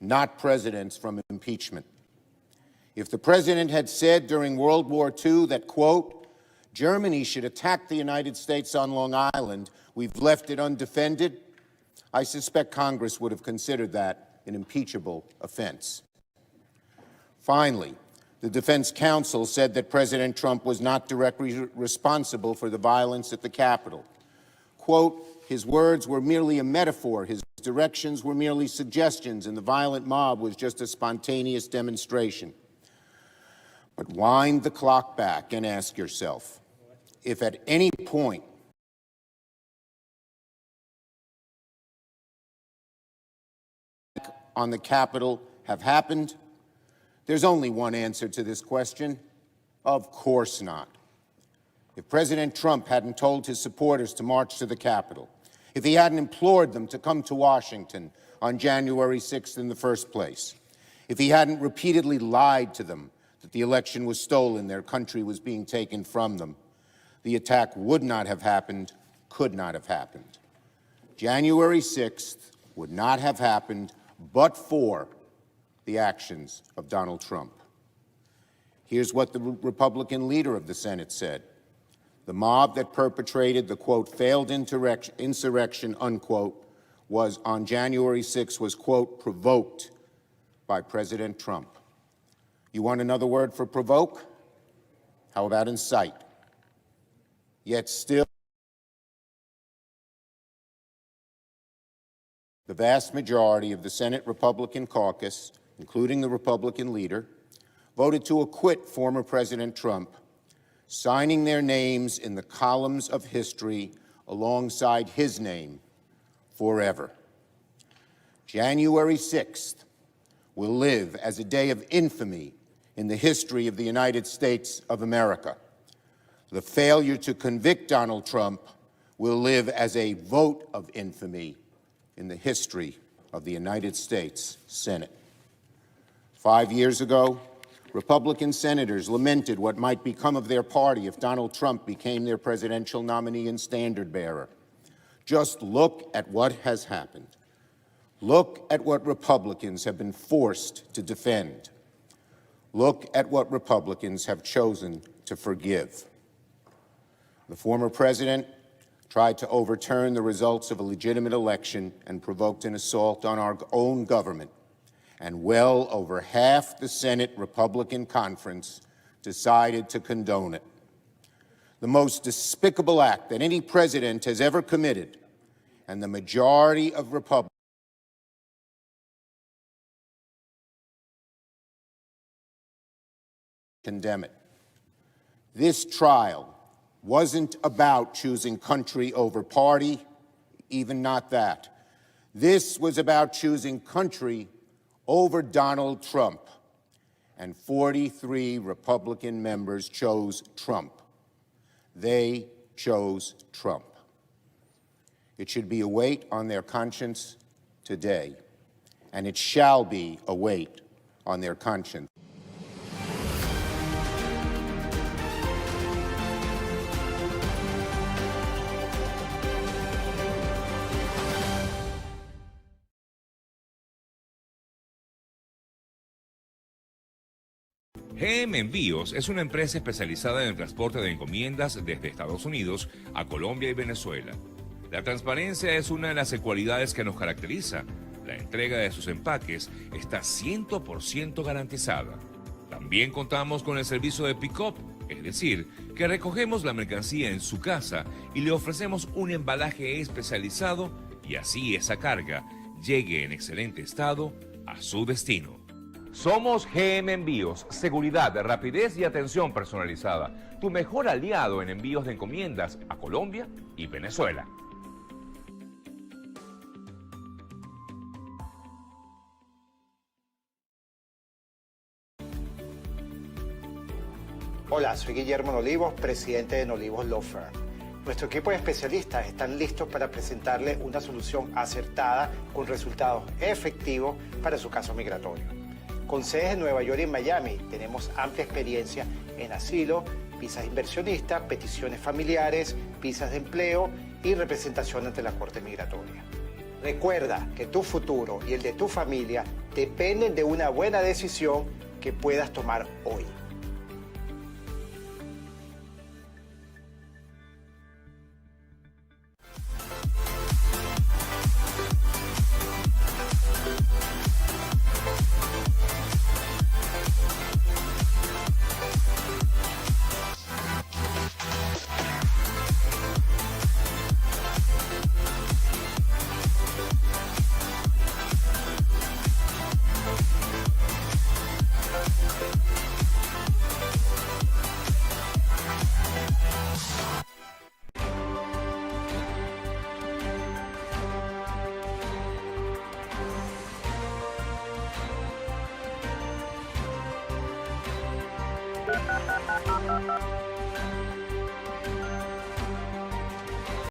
not presidents, from impeachment. If the president had said during World War II that, quote, Germany should attack the United States on Long Island, we've left it undefended, I suspect Congress would have considered that an impeachable offense. Finally, the Defense Counsel said that President Trump was not directly responsible for the violence at the Capitol. Quote, his words were merely a metaphor, his directions were merely suggestions, and the violent mob was just a spontaneous demonstration. But wind the clock back and ask yourself, if at any point on the Capitol have happened, there's only one answer to this question. Of course not. If President Trump hadn't told his supporters to march to the Capitol, if he hadn't implored them to come to Washington on January 6th in the first place, if he hadn't repeatedly lied to them that the election was stolen, their country was being taken from them, the attack would not have happened, could not have happened. January 6th would not have happened but for the actions of Donald Trump. Here's what the Republican leader of the Senate said. The mob that perpetrated the, quote, failed insurrection, unquote, was on January 6th was, quote, provoked by President Trump. You want another word for provoke? How about incite? Yet still, the vast majority of the Senate Republican caucus, including the Republican leader, voted to acquit former President Trump, signing their names in the columns of history alongside his name forever. January 6th will live as a day of infamy in the history of the United States of America. The failure to convict Donald Trump will live as a vote of infamy in the history of the United States Senate. 5 years ago, Republican senators lamented what might become of their party if Donald Trump became their presidential nominee and standard-bearer. Just look at what has happened. Look at what Republicans have been forced to defend. Look at what Republicans have chosen to forgive. The former president tried to overturn the results of a legitimate election and provoked an assault on our own government. And well over half the Senate Republican conference decided to condone it. The most despicable act that any president has ever committed, and the majority of Republicans condemn it. This trial wasn't about choosing country over party, even not that. This was about choosing country over Donald Trump, and 43 Republican members chose Trump. They chose Trump. It should be a weight on their conscience today, and it shall be a weight on their conscience. GM Envíos es una empresa especializada en el transporte de encomiendas desde Estados Unidos a Colombia y Venezuela. La transparencia es una de las cualidades que nos caracteriza. La entrega de sus empaques está 100% garantizada. También contamos con el servicio de pick-up, es decir, que recogemos la mercancía en su casa y le ofrecemos un embalaje especializado y así esa carga llegue en excelente estado a su destino. Somos GM Envíos, seguridad, rapidez y atención personalizada. Tu mejor aliado en envíos de encomiendas a Colombia y Venezuela. Hola, soy Guillermo Nolivos, presidente de Nolivos Law Firm. Nuestro equipo de especialistas están listos para presentarle una solución acertada con resultados efectivos para su caso migratorio. Con sedes en Nueva York y en Miami, tenemos amplia experiencia en asilo, visas inversionistas, peticiones familiares, visas de empleo y representación ante la Corte Migratoria. Recuerda que tu futuro y el de tu familia dependen de una buena decisión que puedas tomar hoy.